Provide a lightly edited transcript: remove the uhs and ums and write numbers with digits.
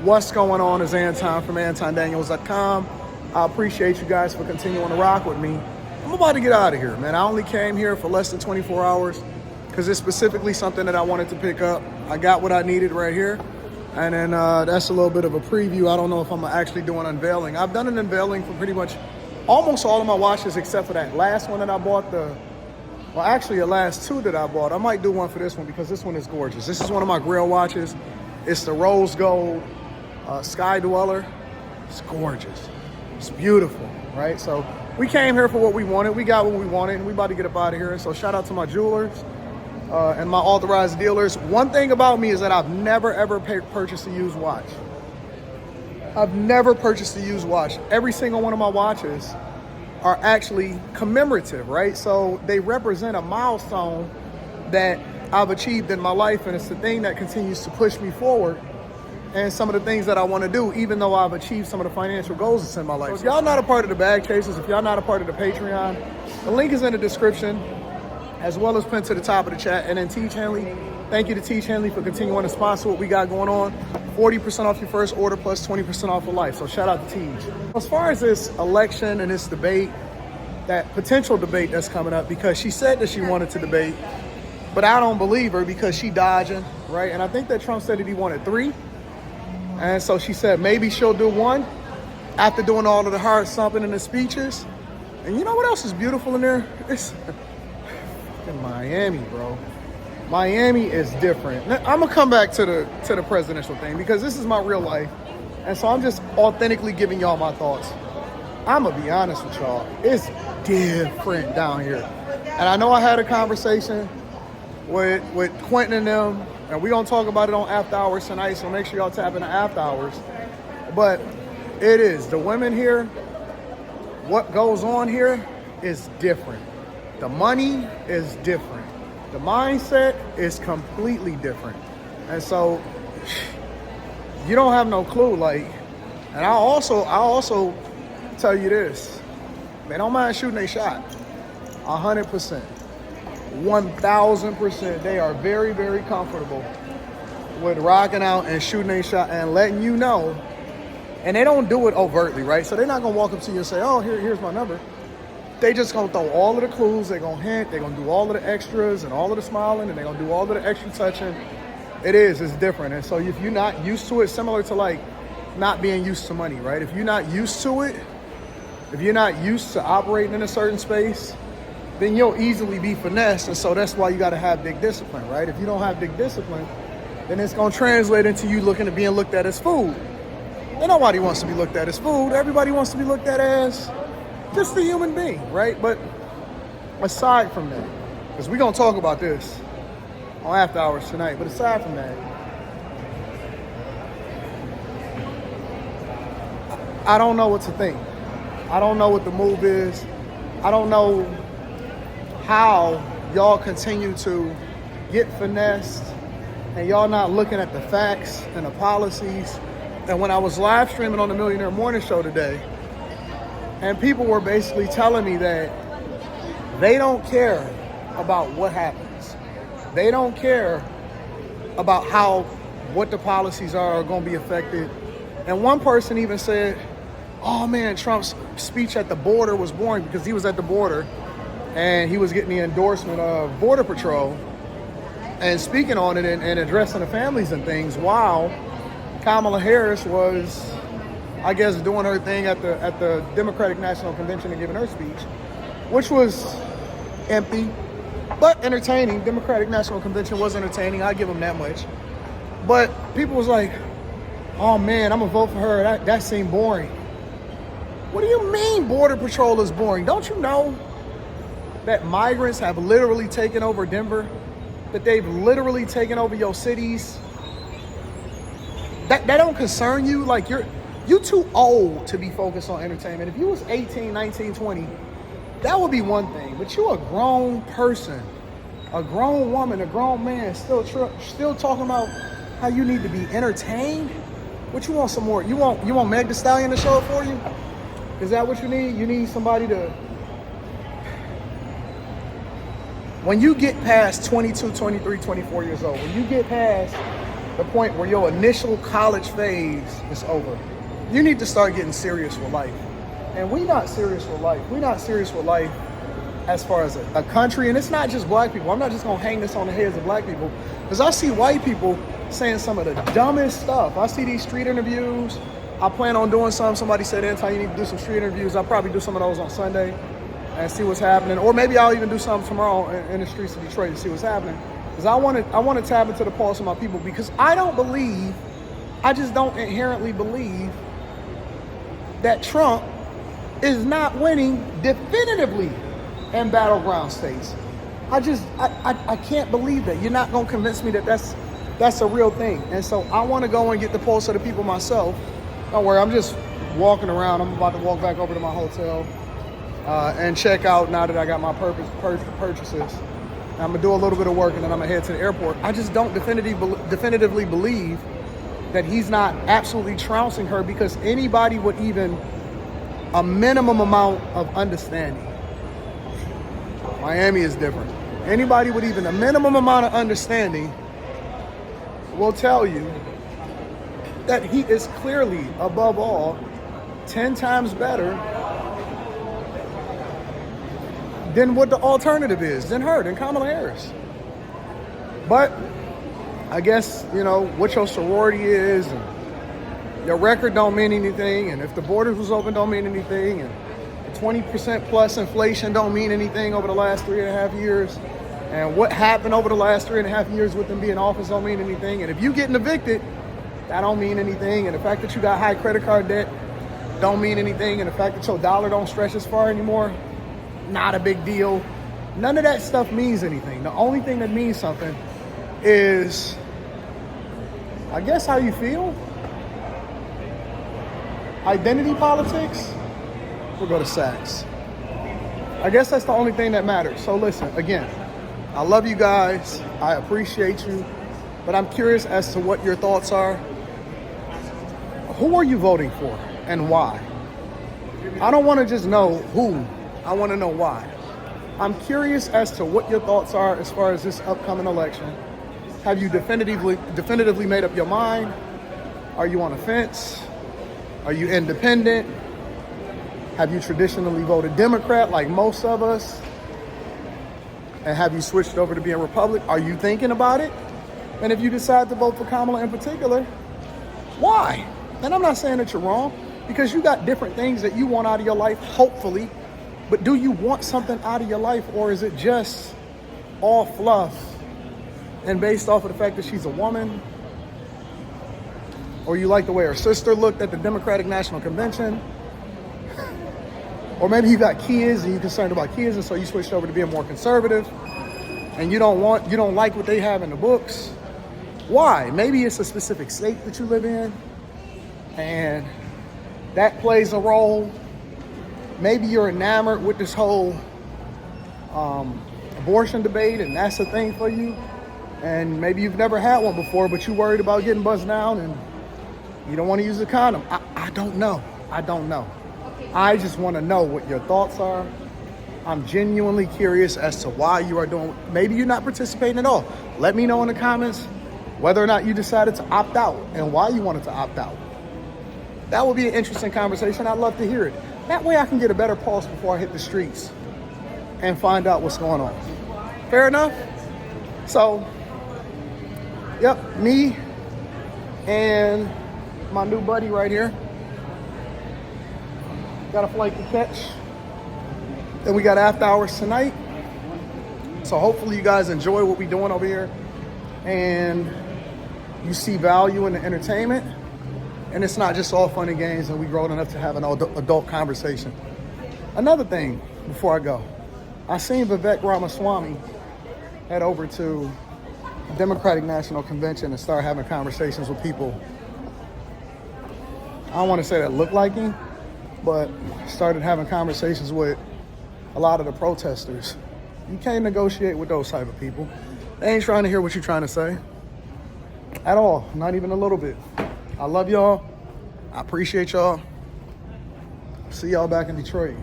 What's going on is Anton from antondaniels.com. I appreciate you guys for continuing to rock with me. I'm about to get out of here, man. I only came here for less than 24 hours because it's specifically something that I wanted to pick up. I got what I needed right here. And then that's a little bit of a preview. I don't know if I'm actually doing unveiling. I've done an unveiling for pretty much almost all of my watches except for that last one that I bought, the last two that I bought. I might do one for this one because this one is gorgeous. This is one of my Grail watches. It's the rose gold Sky Dweller. It's gorgeous. It's beautiful, right? So we came here for what we wanted. We got what we wanted, and we about to get up out of here. So shout out to my jewelers and my authorized dealers. One thing about me is that I've never, ever purchased a used watch. I've never purchased a used watch. Every single one of my watches are actually commemorative, right? So they represent a milestone that I've achieved in my life, and it's the thing that continues to push me forward and some of the things that I want to do, even though I've achieved some of the financial goals that's in my life. So if y'all not a part of the bag chasers, if y'all not a part of the Patreon, the link is in the description, as well as pinned to the top of the chat. And then Teach Henley, thank you to Teach Henley for continuing to sponsor what we got going on. 40% off your first order plus 20% off for life. So shout out to Teach. As far as this election and this debate, that potential debate that's coming up, because she said that she wanted to debate, but I don't believe her because she dodging, right? And I think that Trump said that he wanted 3. And so she said maybe she'll do 1 after doing all of the hard thumping and the speeches. And you know what else is beautiful in there? It's in Miami, bro. Miami is different. Now, I'm gonna come back to the presidential thing because this is my real life. And so I'm just authentically giving y'all my thoughts. I'm gonna be honest with y'all. It's different down here. And I know I had a conversation with Quentin and them, and we're gonna talk about it on After Hours tonight, so make sure y'all tap into After Hours. But it is, the women here, what goes on here is different. The money is different. The mindset is completely different. And so you don't have no clue, like, and I also tell you this, they don't mind shooting a shot. 100%. 1,000%. They are very, very comfortable with rocking out and shooting a shot and letting you know. And they don't do it overtly, right? So they're not gonna walk up to you and say, oh, here's my number. They just gonna throw all of the clues. They're gonna hint. They're gonna do all of the extras and all of the smiling, and they're gonna do all of the extra touching. It's different. And so if you're not used to it, similar to like not being used to money, right? If you're not used to it, if you're not used to operating in a certain space, then you'll easily be finessed. And so that's why you got to have big discipline, right? If you don't have big discipline, then it's going to translate into you being looked at as food. And nobody wants to be looked at as food. Everybody wants to be looked at as just a human being, right? But aside from that, because we're going to talk about this on After Hours tonight, but aside from that, I don't know what to think. I don't know what the move is. I don't know how y'all continue to get finessed and y'all not looking at the facts and the policies. And when I was live streaming on the Millionaire Morning Show today, and people were basically telling me that they don't care about what happens. They don't care about what the policies are going to be affected. And one person even said, oh man, Trump's speech at the border was boring because he was at the border and he was getting the endorsement of Border Patrol and speaking on it and addressing the families and things, while Kamala Harris was, I guess, doing her thing at the Democratic National Convention and giving her speech, which was empty, but entertaining. Democratic National Convention was entertaining. I give them that much. But people was like, oh man, I'm gonna vote for her. That seemed boring. What do you mean Border Patrol is boring? Don't you know that migrants have literally taken over Denver? That they've literally taken over your cities? That don't concern you? Like you too old to be focused on entertainment. If you was 18, 19, 20, that would be one thing. But you a grown person, a grown woman, a grown man, still talking about how you need to be entertained? What you want some more? You want Meg Thee Stallion to show it for you? Is that what you need? You need somebody to... When you get past 22, 23, 24 years old, when you get past the point where your initial college phase is over. You need to start getting serious with life. And we not serious with life. We not serious with life as far as a country. And it's not just black people. I'm not just going to hang this on the heads of black people. Because I see white people saying some of the dumbest stuff. I see these street interviews. I plan on doing some. Somebody said, Anton, you need to do some street interviews. I'll probably do some of those on Sunday and see what's happening. Or maybe I'll even do something tomorrow in the streets of Detroit to see what's happening. Because I want to tap into the pulse of my people, because I just don't inherently believe that Trump is not winning definitively in battleground states. I can't believe that. You're not going to convince me that that's a real thing. And so I want to go and get the pulse of the people myself. Don't worry, I'm just walking around. I'm about to walk back over to my hotel and check out now that I got my purchases. I'm going to do a little bit of work and then I'm going to head to the airport. I just don't definitively believe that he's not absolutely trouncing her, because anybody with even a minimum amount of understanding. Miami is different. Anybody with even a minimum amount of understanding will tell you that he is clearly, above all, 10 times better than what the alternative is, than Kamala Harris. But I guess, what your sorority is, and your record don't mean anything, and if the borders was open don't mean anything, and 20% plus inflation don't mean anything over the last 3.5 years, and what happened over the last 3.5 years with them being in office don't mean anything, and if you getting evicted, that don't mean anything, and the fact that you got high credit card debt don't mean anything, and the fact that your dollar don't stretch as far anymore, not a big deal. None of that stuff means anything. The only thing that means something is, I guess, how you feel. Identity politics. We'll go to Saks. I guess that's the only thing that matters. So listen, again, I love you guys. I appreciate you. But I'm curious as to what your thoughts are. Who are you voting for and why? I don't want to just know who. I want to know why. I'm curious as to what your thoughts are as far as this upcoming election. Have you definitively made up your mind? Are you on a fence? Are you independent? Have you traditionally voted Democrat like most of us? And have you switched over to being Republican? Are you thinking about it? And if you decide to vote for Kamala in particular, why? And I'm not saying that you're wrong, because you got different things that you want out of your life, hopefully. But do you want something out of your life, or is it just all fluff and based off of the fact that she's a woman? Or you like the way her sister looked at the Democratic National Convention? Or maybe you got kids and you're concerned about kids, and so you switched over to being more conservative, and you don't like what they have in the books. Why? Maybe it's a specific state that you live in, and that plays a role. Maybe you're enamored with this whole abortion debate, and that's a thing for you. And maybe you've never had one before, but you're worried about getting buzzed down and you don't want to use a condom. I don't know. I just want to know what your thoughts are. I'm genuinely curious as to why you are doing. Maybe you're not participating at all. Let me know in the comments whether or not you decided to opt out and why you wanted to opt out. That would be an interesting conversation. I'd love to hear it. That way I can get a better pulse before I hit the streets and find out what's going on. Fair enough? So, yep, me and my new buddy right here got a flight to catch. Then we got after hours tonight. So hopefully you guys enjoy what we're doing over here and you see value in the entertainment. And it's not just all fun and games, and we grown enough to have an adult conversation. Another thing before I go, I seen Vivek Ramaswamy head over to the Democratic National Convention and start having conversations with people. I don't want to say that looked like him, but started having conversations with a lot of the protesters. You can't negotiate with those type of people. They ain't trying to hear what you're trying to say at all, not even a little bit. I love y'all. I appreciate y'all. See y'all back in Detroit.